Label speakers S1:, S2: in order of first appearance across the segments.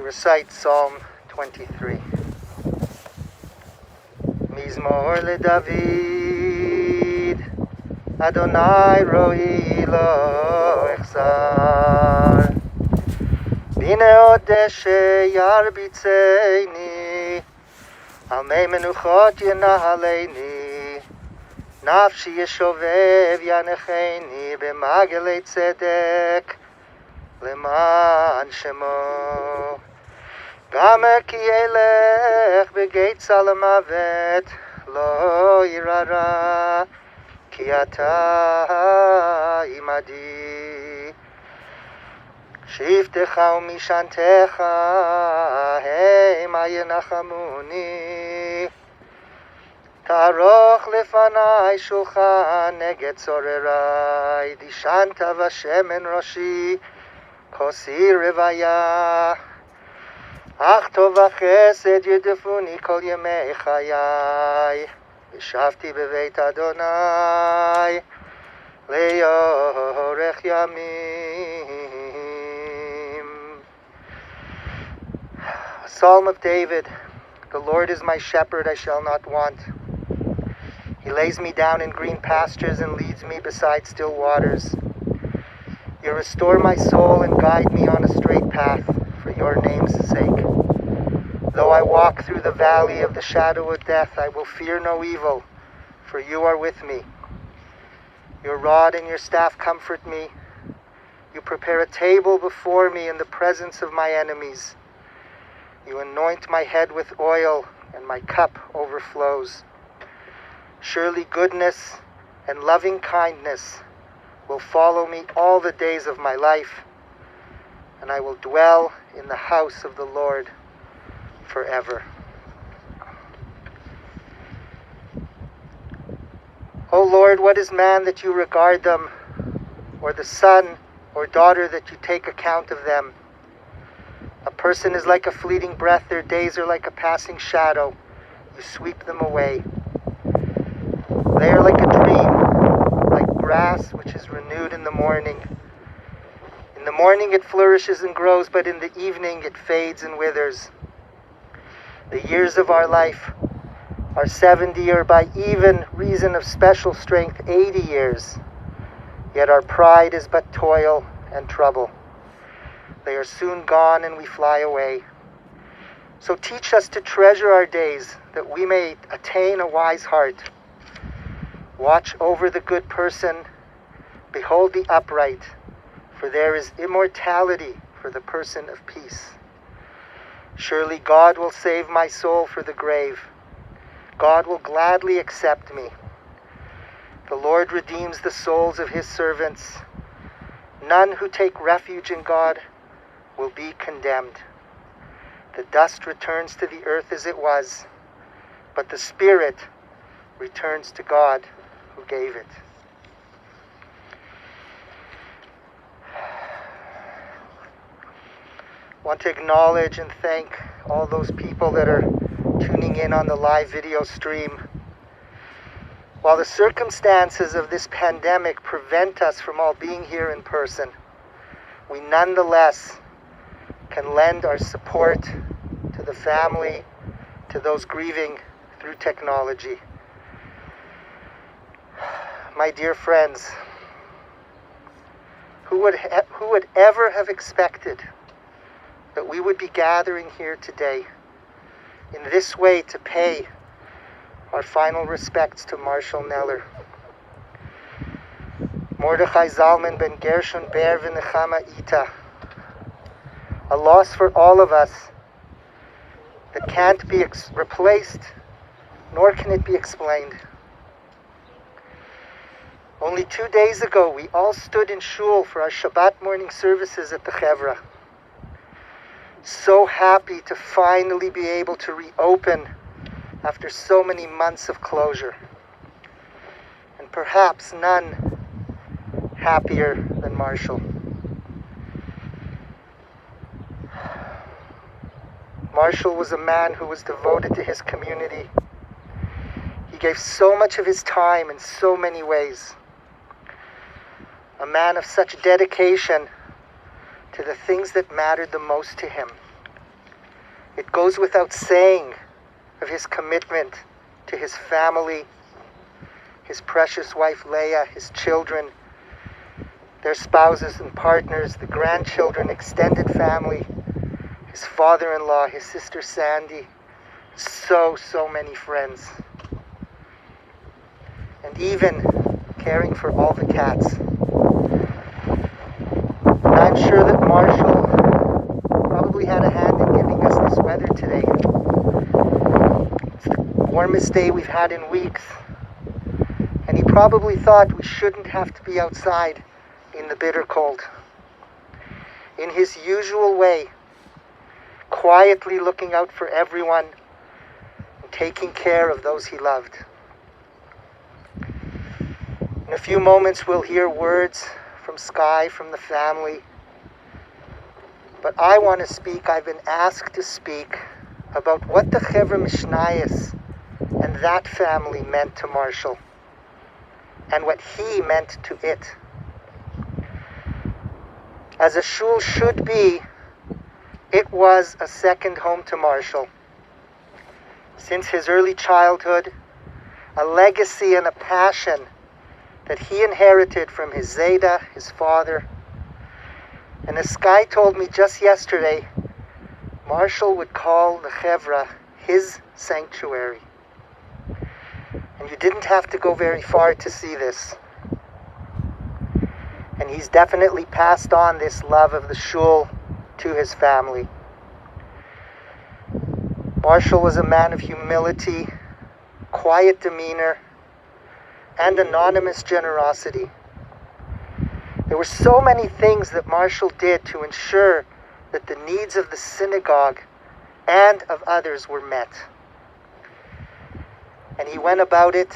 S1: recite Psalm 23. Mizmor LeDavid, Adonai ro'i lo echsar. Bine odeshe yarbitzeini, al mei menuchot yenahaleini. Nafshi yeshovev yanecheini, b'magelei tzedek, leman shemo. Gamer ki elech begeitz al hamavet, lo yirara, ki ata imadi. Shiftecha umishantecha, hema yenachamuni. Taroch lefanai shulchan neged tzorerai, dishanta vashemen roshi, kosi revaya. Ach tov v'chesed yedefuni kol yemei chayai, Yeshavti beveit Adonai leyorech yamim. Psalm of David. The Lord is my shepherd, I shall not want. He lays me down in green pastures and leads me beside still waters. You restore my soul and guide me on a straight path for your name's sake. Though I walk through the valley of the shadow of death, I will fear no evil, for you are with me. Your rod and your staff comfort me. You prepare a table before me in the presence of my enemies. You anoint my head with oil, and my cup overflows. Surely goodness and loving kindness will follow me all the days of my life, and I will dwell in the house of the Lord forever. O Lord, what is man that you regard them, or the son or daughter that you take account of them? A person is like a fleeting breath, their days are like a passing shadow. You sweep them away. They are like a dream, like grass which is renewed in the morning. In the morning it flourishes and grows, but in the evening it fades and withers. The years of our life are 70, or by even reason of special strength 80 years. Yet our pride is but toil and trouble. They are soon gone and we fly away. So teach us to treasure our days, that we may attain a wise heart. Watch over the good person, behold the upright, for there is immortality for the person of peace. Surely God will save my soul for the grave. God will gladly accept me. The Lord redeems the souls of his servants. None who take refuge in God will be condemned. The dust returns to the earth as it was, but the Spirit returns to God who gave it. I want to acknowledge and thank all those people that are tuning in on the live video stream. While the circumstances of this pandemic prevent us from all being here in person, we nonetheless can lend our support to the family, to those grieving through technology. My dear friends, who would ever have expected that we would be gathering here today in this way to pay our final respects to Marshall Kneller. Mordechai Zalman ben Gershon Ber v'Nechama Ita. A loss for all of us that can't be replaced, nor can it be explained. Only 2 days ago, we all stood in shul for our Shabbat morning services at the Chevra. So happy to finally be able to reopen after so many months of closure. And perhaps none happier than Marshall. Marshall was a man who was devoted to his community. He gave so much of his time in so many ways. A man of such dedication to the things that mattered the most to him. It goes without saying of his commitment to his family, his precious wife Leah, his children, their spouses and partners, the grandchildren, extended family, his father-in-law, his sister Sandy, so many friends. And even caring for all the cats. And I'm sure that Marshall probably had a hand in giving us this weather today. It's the warmest day we've had in weeks. And he probably thought we shouldn't have to be outside in the bitter cold. In his usual way, quietly looking out for everyone and taking care of those he loved. In a few moments we'll hear words from Sky, from the family. But I want to speak, I've been asked to speak about what the Chevra Mishnayos and that family meant to Marshall and what he meant to it. As a shul should be, it was a second home to Marshall. Since his early childhood, a legacy and a passion that he inherited from his Zayda, his father. And as Sky told me just yesterday, Marshall would call the Chevra his sanctuary. And you didn't have to go very far to see this. And he's definitely passed on this love of the shul to his family. Marshall was a man of humility, quiet demeanor, and anonymous generosity. There were so many things that Marshall did to ensure that the needs of the synagogue and of others were met. And he went about it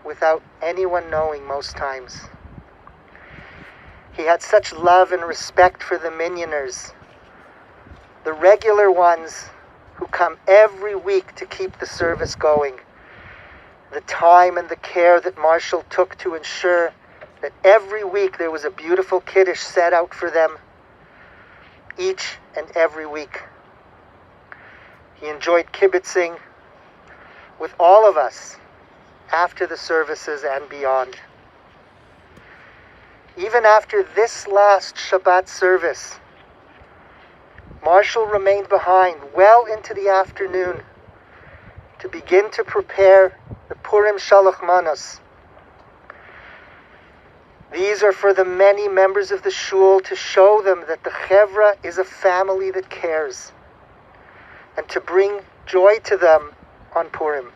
S1: without anyone knowing most times. He had such love and respect for the minyaners, the regular ones who come every week to keep the service going. The time and the care that Marshall took to ensure that every week there was a beautiful kiddush set out for them, each and every week. He enjoyed kibitzing with all of us after the services and beyond. Even after this last Shabbat service, Marshall remained behind well into the afternoon to begin to prepare the Purim Shalach Manos. These are for the many members of the shul to show them that the Chevra is a family that cares, and to bring joy to them on Purim.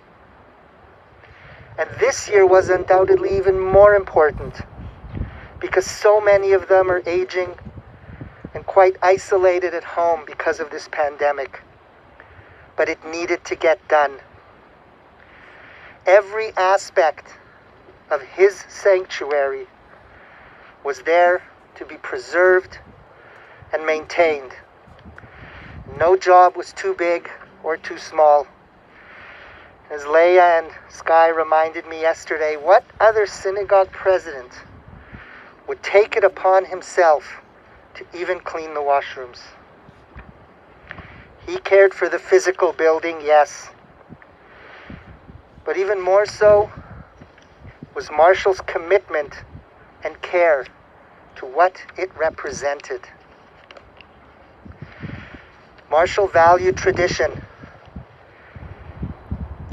S1: And this year was undoubtedly even more important, because so many of them are aging and quite isolated at home because of this pandemic. But it needed to get done. Every aspect of his sanctuary was there to be preserved and maintained. No job was too big or too small. As Leah and Sky reminded me yesterday, what other synagogue president would take it upon himself to even clean the washrooms? He cared for the physical building, yes. But even more so was Marshall's commitment and care to what it represented. Marshall valued tradition.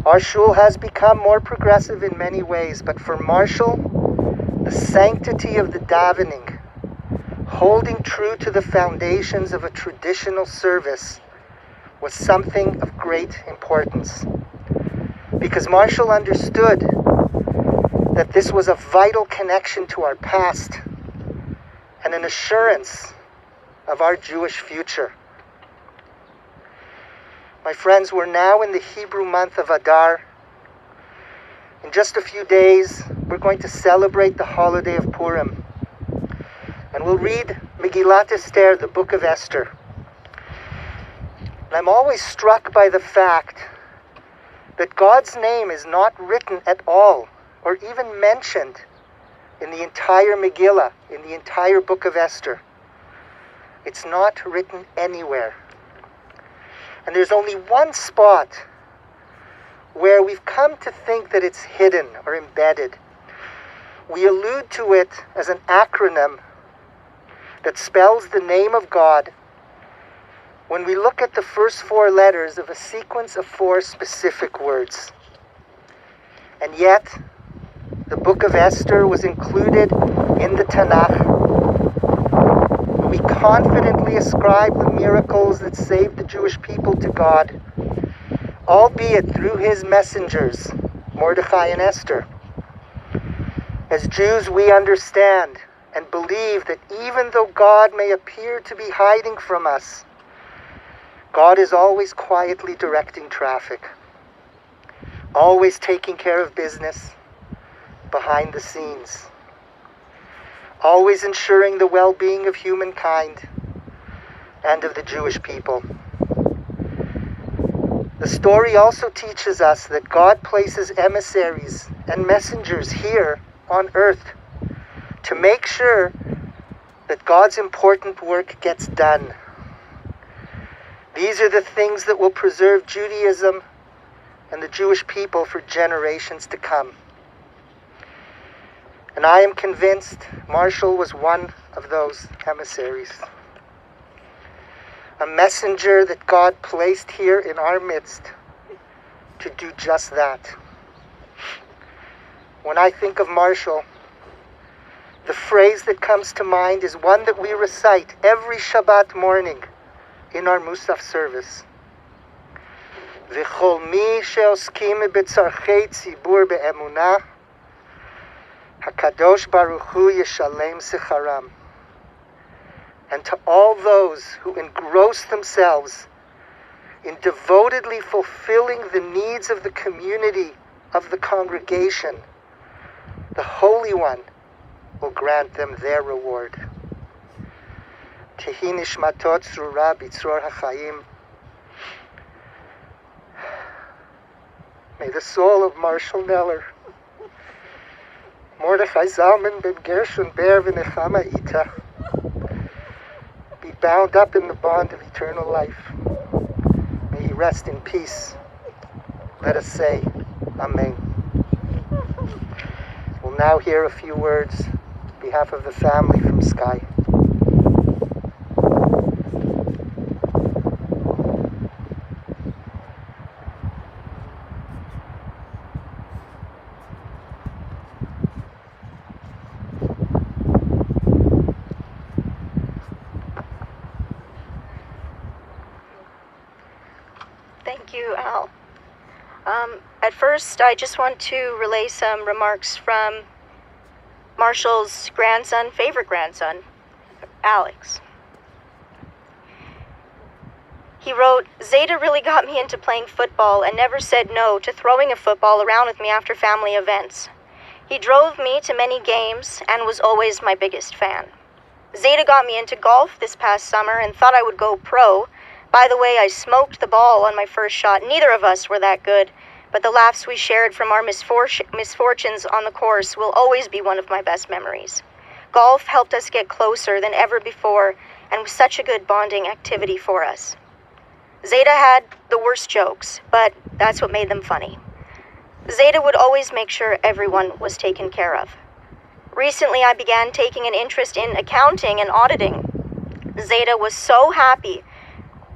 S1: Our shul has become more progressive in many ways, but for Marshall, the sanctity of the davening, holding true to the foundations of a traditional service, was something of great importance. Because Marshall understood that this was a vital connection to our past and an assurance of our Jewish future. My friends, we're now in the Hebrew month of Adar. In just a few days, we're going to celebrate the holiday of Purim. And we'll read Megillat Esther, the book of Esther. And I'm always struck by the fact that God's name is not written at all, or even mentioned in the entire Megillah, in the entire book of Esther. It's not written anywhere. And there's only one spot where we've come to think that it's hidden or embedded. We allude to it as an acronym that spells the name of God when we look at the first 4 letters of a sequence of 4 specific words. And yet, the book of Esther was included in the Tanakh. We confidently ascribe the miracles that saved the Jewish people to God, albeit through his messengers, Mordecai and Esther. As Jews, we understand and believe that even though God may appear to be hiding from us, God is always quietly directing traffic, always taking care of business behind the scenes, always ensuring the well-being of humankind and of the Jewish people. The story also teaches us that God places emissaries and messengers here on earth to make sure that God's important work gets done. These are the things that will preserve Judaism and the Jewish people for generations to come. And I am convinced Marshall was one of those emissaries. A messenger that God placed here in our midst to do just that. When I think of Marshall, the phrase that comes to mind is one that we recite every Shabbat morning in our Musaf service. V'chol mi she'oskim b'tzarchei tzibur be'emunah, HaKadosh Baruch Hu yeshalem secharam. And to all those who engross themselves in devotedly fulfilling the needs of the community, of the congregation, the Holy One will grant them their reward. Tehi nishmatot tzrura b'tzror hachayim. May the soul of Marshall Kneller, Mordechai Zalman ben Gershon Ber v'nechama ita, be bound up in the bond of eternal life. May he rest in peace. Let us say, Amen. We'll now hear a few words on behalf of the family from Sky.
S2: Thank you, Al. At first, I just want to relay some remarks from Marshall's favorite grandson, Alex. He wrote, "Zeta really got me into playing football and never said no to throwing a football around with me after family events. He drove me to many games and was always my biggest fan. Zeta got me into golf this past summer and thought I would go pro. By the way, I smoked the ball on my first shot. Neither of us were that good, but the laughs we shared from our misfortunes on the course will always be one of my best memories. Golf helped us get closer than ever before and was such a good bonding activity for us. Zeta had the worst jokes, but that's what made them funny. Zeta would always make sure everyone was taken care of. Recently, I began taking an interest in accounting and auditing. Zeta was so happy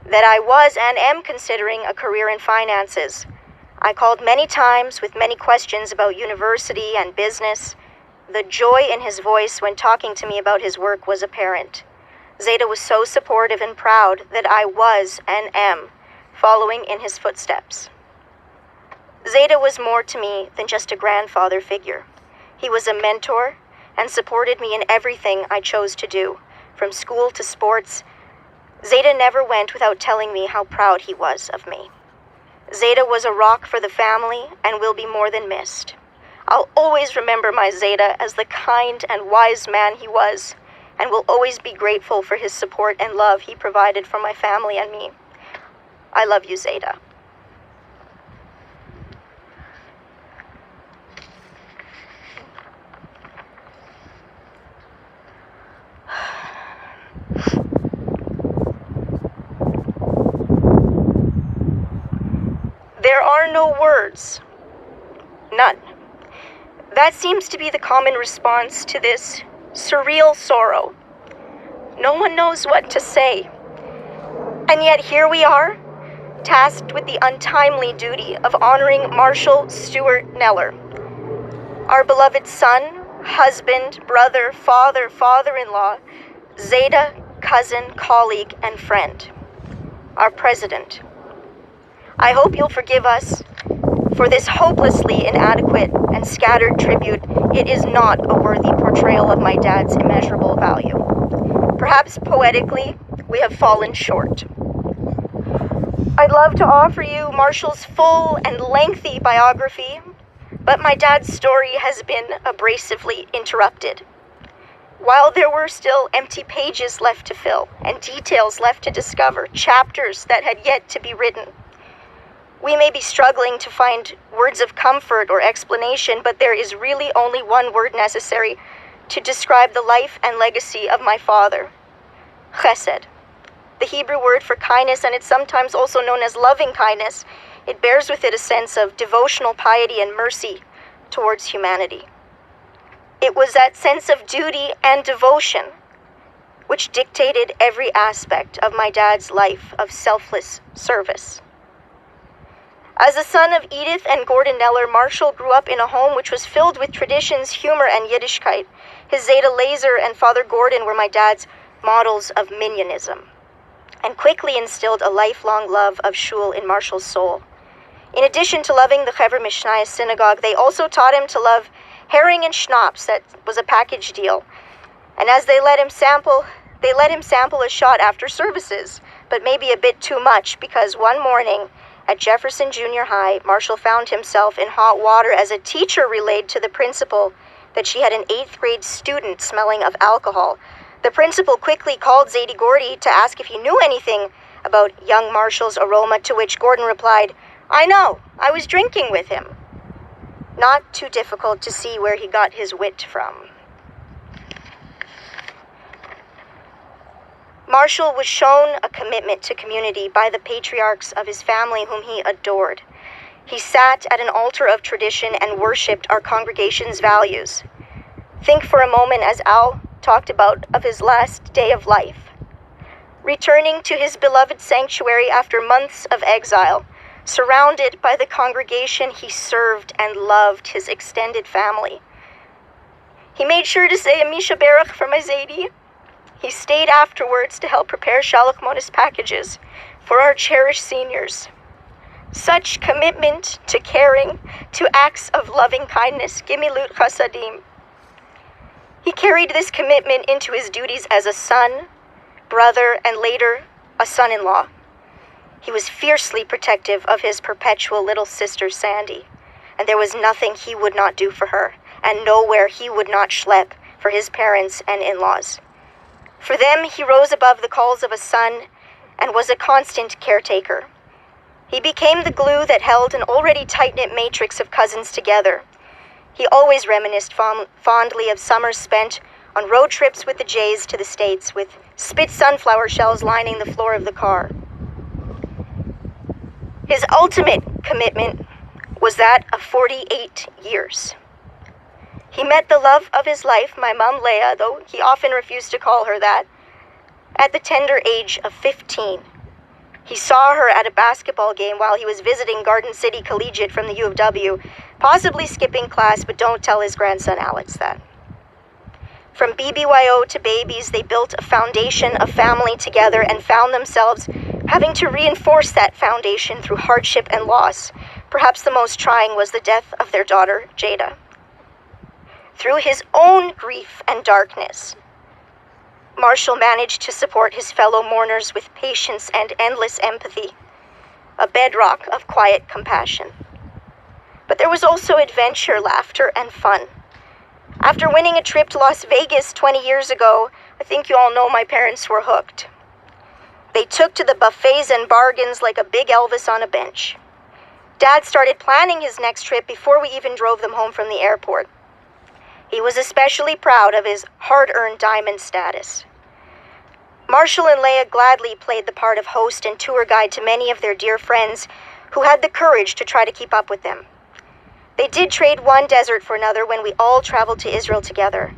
S2: that I was and am considering a career in finances. I called many times with many questions about university and business. The joy in his voice when talking to me about his work was apparent. Zeta was so supportive and proud that I was and am following in his footsteps. Zeta was more to me than just a grandfather figure. He was a mentor and supported me in everything I chose to do, from school to sports. Zeta never went without telling me how proud he was of me. Zeta was a rock for the family and will be more than missed. I'll always remember my Zeta as the kind and wise man he was, and will always be grateful for his support and love he provided for my family and me. I love you, Zeta." are no words. None. That seems to be the common response to this surreal sorrow. No one knows what to say. And yet here we are, tasked with the untimely duty of honoring Marshall Stewart Kneller, our beloved son, husband, brother, father, father-in-law, Zeta, cousin, colleague, and friend, our president. I hope you'll forgive us for this hopelessly inadequate and scattered tribute. It is not a worthy portrayal of my dad's immeasurable value. Perhaps poetically, we have fallen short. I'd love to offer you Marshall's full and lengthy biography, but my dad's story has been abrasively interrupted. While there were still empty pages left to fill and details left to discover, chapters that had yet to be written, we may be struggling to find words of comfort or explanation, but there is really only one word necessary to describe the life and legacy of my father: chesed. The Hebrew word for kindness, and it's sometimes also known as loving kindness. It bears with it a sense of devotional piety and mercy towards humanity. It was that sense of duty and devotion which dictated every aspect of my dad's life of selfless service. As the son of Edith and Gordon Kneller, Marshall grew up in a home which was filled with traditions, humor, and Yiddishkeit. His Zeta Laser and Father Gordon were my dad's models of minyanism, and quickly instilled a lifelong love of shul in Marshall's soul. In addition to loving the Hever Mishnayos synagogue, they also taught him to love herring and schnapps. That was a package deal. And as they let him sample a shot after services, but maybe a bit too much, because one morning at Jefferson Junior High, Marshall found himself in hot water as a teacher relayed to the principal that she had an 8th grade student smelling of alcohol. The principal quickly called Zadie Gordy to ask if he knew anything about young Marshall's aroma, to which Gordon replied, "I know, I was drinking with him." Not too difficult to see where he got his wit from. Marshall was shown a commitment to community by the patriarchs of his family whom he adored. He sat at an altar of tradition and worshipped our congregation's values. Think for a moment, as Al talked about, of his last day of life. Returning to his beloved sanctuary after months of exile, surrounded by the congregation he served and loved, his extended family. He made sure to say a Misha Berach for my Zadie. He stayed afterwards to help prepare Shalach Monis packages for our cherished seniors. Such commitment to caring, to acts of loving kindness, gimilut chasadim. He carried this commitment into his duties as a son, brother, and later a son-in-law. He was fiercely protective of his perpetual little sister, Sandy, and there was nothing he would not do for her, and nowhere he would not schlep for his parents and in-laws. For them, he rose above the calls of a son and was a constant caretaker. He became the glue that held an already tight-knit matrix of cousins together. He always reminisced fondly of summers spent on road trips with the Jays to the States, with spit sunflower shells lining the floor of the car. His ultimate commitment was that of 48 years. He met the love of his life, my mom Leah, though he often refused to call her that, at the tender age of 15. He saw her at a basketball game while he was visiting Garden City Collegiate from the U of W, possibly skipping class, but don't tell his grandson Alex that. From BBYO to babies, they built a foundation of family together and found themselves having to reinforce that foundation through hardship and loss. Perhaps the most trying was the death of their daughter, Jada. Through his own grief and darkness, Marshall managed to support his fellow mourners with patience and endless empathy, a bedrock of quiet compassion. But there was also adventure, laughter, and fun. After winning a trip to Las Vegas 20 years ago, I think you all know my parents were hooked. They took to the buffets and bargains like a big Elvis on a bench. Dad started planning his next trip before we even drove them home from the airport. He was especially proud of his hard-earned diamond status. Marshall and Leah gladly played the part of host and tour guide to many of their dear friends who had the courage to try to keep up with them. They did trade one desert for another when we all traveled to Israel together.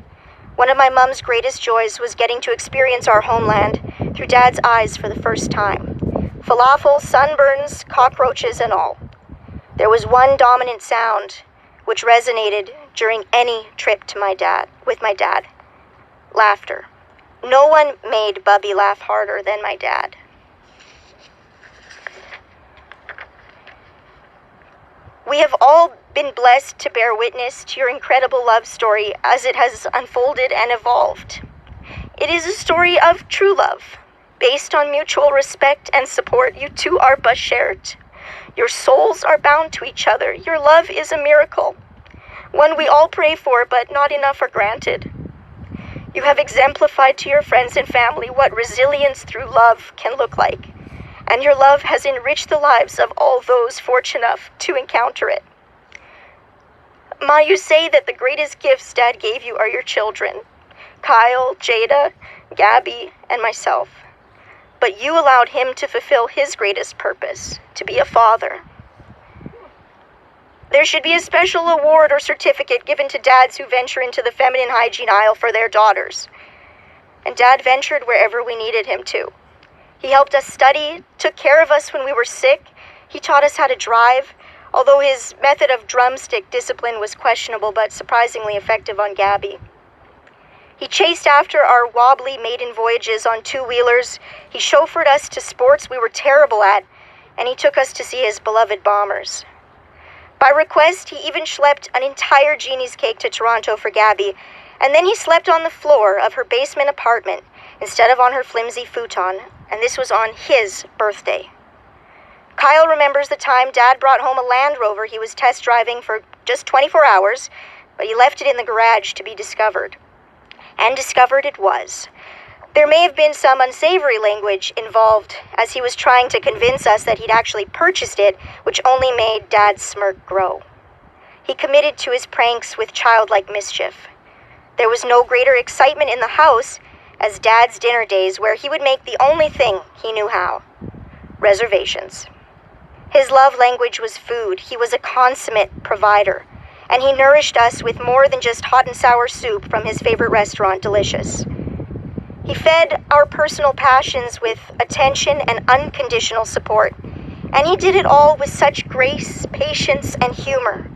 S2: One of my mom's greatest joys was getting to experience our homeland through Dad's eyes for the first time. Falafel, sunburns, cockroaches, and all. There was one dominant sound which resonated during any trip to with my dad. Laughter. No one made Bubby laugh harder than my dad. We have all been blessed to bear witness to your incredible love story as it has unfolded and evolved. It is a story of true love, based on mutual respect and support. You two are bashert. Your souls are bound to each other. Your love is a miracle, one we all pray for, but not enough are granted. You have exemplified to your friends and family what resilience through love can look like, and your love has enriched the lives of all those fortunate enough to encounter it. Ma, you say that the greatest gifts Dad gave you are your children, Kyle, Jada, Gabby, and myself. But you allowed him to fulfill his greatest purpose, to be a father. There should be a special award or certificate given to dads who venture into the feminine hygiene aisle for their daughters. And Dad ventured wherever we needed him to. He helped us study, took care of us when we were sick. He taught us how to drive, although his method of drumstick discipline was questionable but surprisingly effective on Gabby. He chased after our wobbly maiden voyages on two-wheelers. He chauffeured us to sports we were terrible at, and he took us to see his beloved bombers. By request, he even schlepped an entire genie's cake to Toronto for Gabby, and then he slept on the floor of her basement apartment instead of on her flimsy futon, and this was on his birthday. Kyle remembers the time Dad brought home a Land Rover he was test driving for just 24 hours, but he left it in the garage to be discovered. And discovered it was. There may have been some unsavory language involved as he was trying to convince us that he'd actually purchased it, which only made Dad's smirk grow. He committed to his pranks with childlike mischief. There was no greater excitement in the house as Dad's dinner days, where he would make the only thing he knew how: reservations. His love language was food. He was a consummate provider, and he nourished us with more than just hot and sour soup from his favorite restaurant, Delicious. He fed our personal passions with attention and unconditional support, and he did it all with such grace, patience, and humor.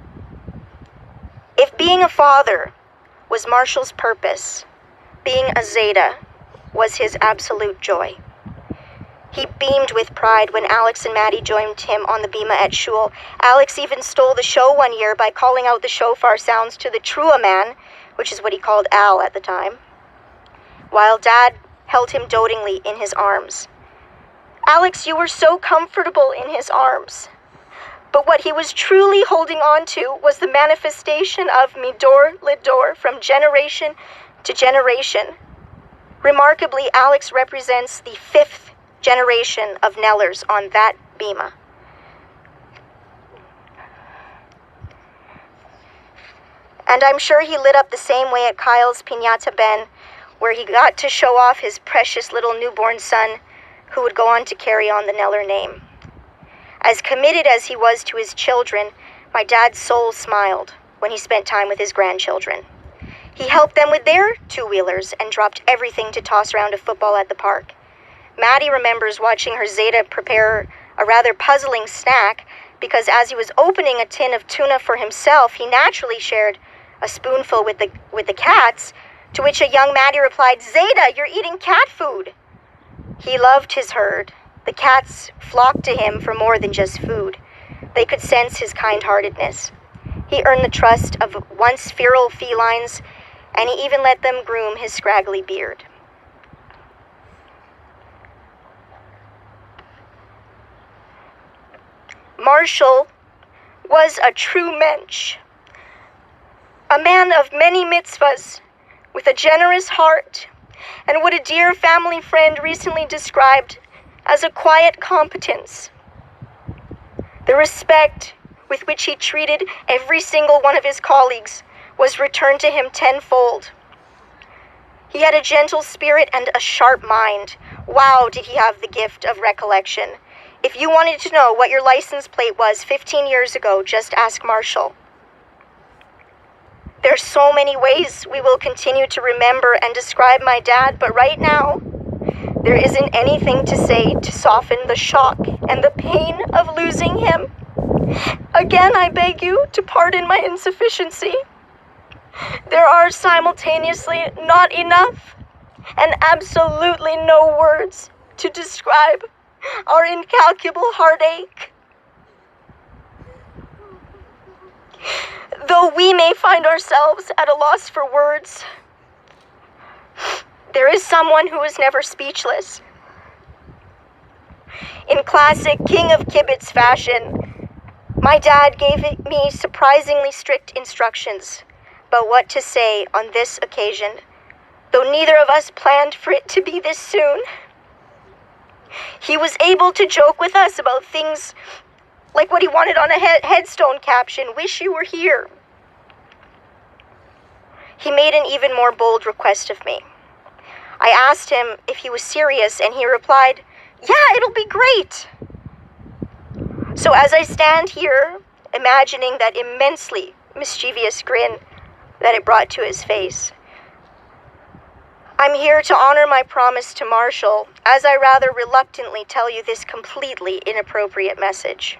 S2: If being a father was Marshall's purpose, being a Zeta was his absolute joy. He beamed with pride when Alex and Maddie joined him on the bima at shul. Alex even stole the show one year by calling out the shofar sounds to the trua man, which is what he called Al at the time, while Dad held him dotingly in his arms. Alex, you were so comfortable in his arms. But what he was truly holding on to was the manifestation of Midor Lidor from generation to generation. Remarkably, Alex represents the 5th generation of Knellers on that bima. And I'm sure he lit up the same way at Kyle's Piñata Ben, where he got to show off his precious little newborn son, who would go on to carry on the Kneller name. As committed as he was to his children, my dad's soul smiled when he spent time with his grandchildren. He helped them with their two-wheelers and dropped everything to toss around a football at the park. Maddie remembers watching her Zeta prepare a rather puzzling snack because as he was opening a tin of tuna for himself, he naturally shared a spoonful with the cats, to which a young Maddie replied, "Zeta, you're eating cat food." He loved his herd. The cats flocked to him for more than just food. They could sense his kind-heartedness. He earned the trust of once feral felines, and he even let them groom his scraggly beard. Marshall was a true mensch, a man of many mitzvahs, with a generous heart, and what a dear family friend recently described as a quiet competence. The respect with which he treated every single one of his colleagues was returned to him tenfold. He had a gentle spirit and a sharp mind. Wow, did he have the gift of recollection. If you wanted to know what your license plate was 15 years ago, just ask Marshall. There's so many ways we will continue to remember and describe my dad, but right now, there isn't anything to say to soften the shock and the pain of losing him. Again, I beg you to pardon my insufficiency. There are simultaneously not enough and absolutely no words to describe our incalculable heartache. Though we may find ourselves at a loss for words, there is someone who is never speechless. In classic King of Kibbutz fashion, my dad gave me surprisingly strict instructions about what to say on this occasion, though neither of us planned for it to be this soon. He was able to joke with us about things like what he wanted on a headstone caption, "Wish you were here." He made an even more bold request of me. I asked him if he was serious, and he replied, "Yeah, it'll be great." So as I stand here, imagining that immensely mischievous grin that it brought to his face, I'm here to honor my promise to Marshall, as I rather reluctantly tell you this completely inappropriate message.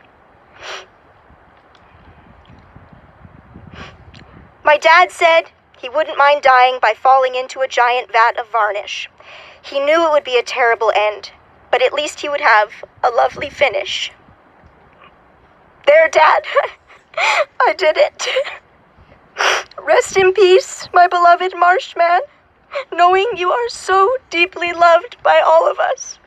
S2: My dad said he wouldn't mind dying by falling into a giant vat of varnish. He knew it would be a terrible end, but at least he would have a lovely finish. There, Dad. I did it. Rest in peace, my beloved Marshman, knowing you are so deeply loved by all of us.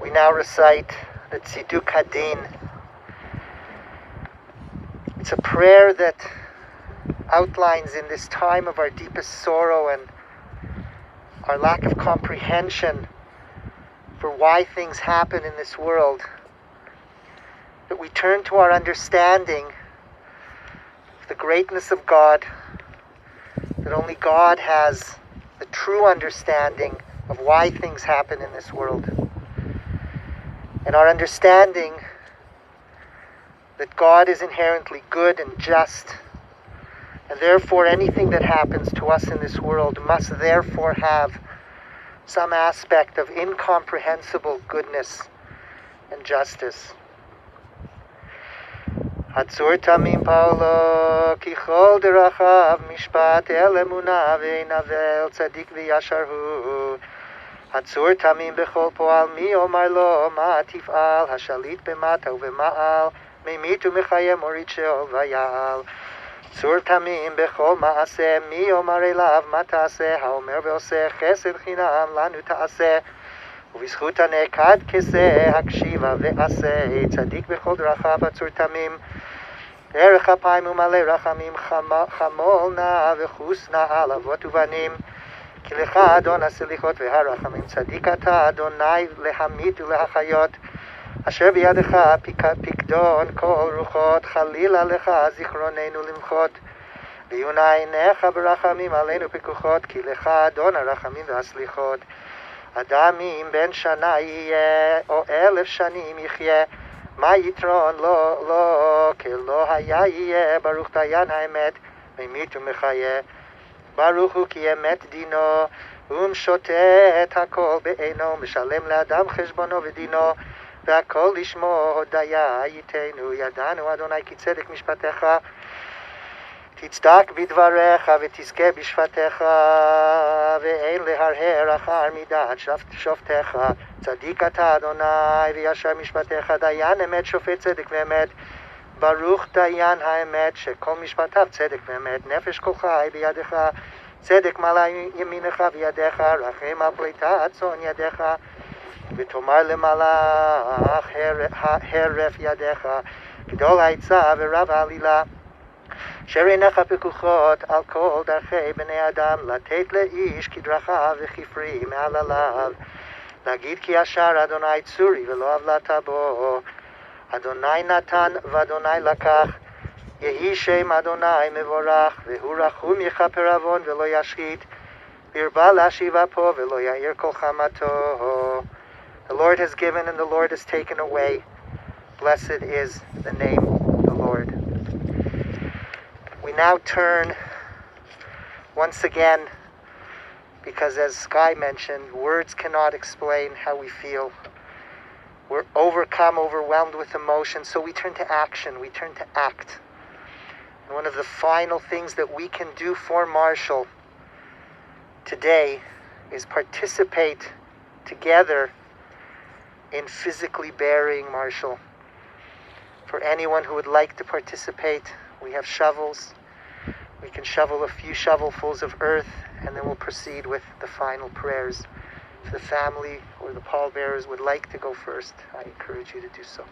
S1: We now recite the Tziduk Hadin. It's a prayer that outlines in this time of our deepest sorrow and our lack of comprehension for why things happen in this world, that we turn to our understanding of the greatness of God, that only God has the true understanding of why things happen in this world. And our understanding that God is inherently good and just, and therefore anything that happens to us in this world must therefore have some aspect of incomprehensible goodness and justice. Hatzur tamim paulo ki chol derachav mishpat el emuna ve'inavel tzadik v'yashar hu. Hatzur tamim bechol poal mi omar lo ma tif'al hashalit b'mata u'v'ma'al meimit u'mechayem orit she'ol v'yal. Hatzur tamim bechol ma'aseh mi omar elav ma ta'aseh ha'omer ve'oseh chesed chinam lanu ta'aseh ובזכות הנעקד כזה הקשיבה ועשה צדיק בכל דרכיו עצור תמים ערך אפיים ומלא רחמים חמול נא וחוס נא על אבות ובנים כי לך אדון הסליחות והרחמים צדיק אתה אדוני להמית ולהחיות אשר בידך פיקדון כל רוחות חלילה לך זיכרוננו למחות ויונה עיניך ברחמים עלינו פיקוחות כי לך אדון הרחמים והסליחות אדם אם בן שנה יהיה או 1000 שנים יחיה מה יתרון לו כלא היה יהיה ברוך דיין האמת ממית ומחיה ברוך הוא כי אמת דינו ומשותה את הכל בעינו משלם לאדם חשבונו ודינו והכל לשמו הודיה ייתנו ידענו אדוני כי צדק משפטיך תצדק בדבריך ותזכה בשפתך, ואין להרהר אחר מידת שופטיך. צדיק אתה אדוני וישר משפטיך, דיין אמת שופט צדק ואמת. ברוך דיין האמת שכל משפטיו צדק ואמת. נפש כל חי בידך, צדק מעלה ימינך וידך, רחם על פליטת צאן ידיך. ותאמר למלאך הרף ידיך, גדול העצה ורב העלילה. אשר עיניך פקוחות על כל דרכי בני אדם, לתת לאיש כדרכיו וכפרי מעלליו. להגיד כי ישר אדוני צורי ולא עוולת בו. אדוני נתן ואדוני לקח, יהי שם אדוני מבורך, והוא רחום יכפר עוון ולא ישחית, והרבה להשיב אפו ולא יאיר כל חמתו. The Lord has given and the Lord has taken away. Blessed is the name of the Lord. We now turn once again, because as Sky mentioned, words cannot explain how we feel. We're overwhelmed with emotion, so we turn to action, we turn to act. And one of the final things that we can do for Marshall today is participate together in physically burying Marshall. For anyone who would like to participate, we have shovels. We can shovel a few shovelfuls of earth, and then we'll proceed with the final prayers. If the family or the pallbearers would like to go first, I encourage you to do so.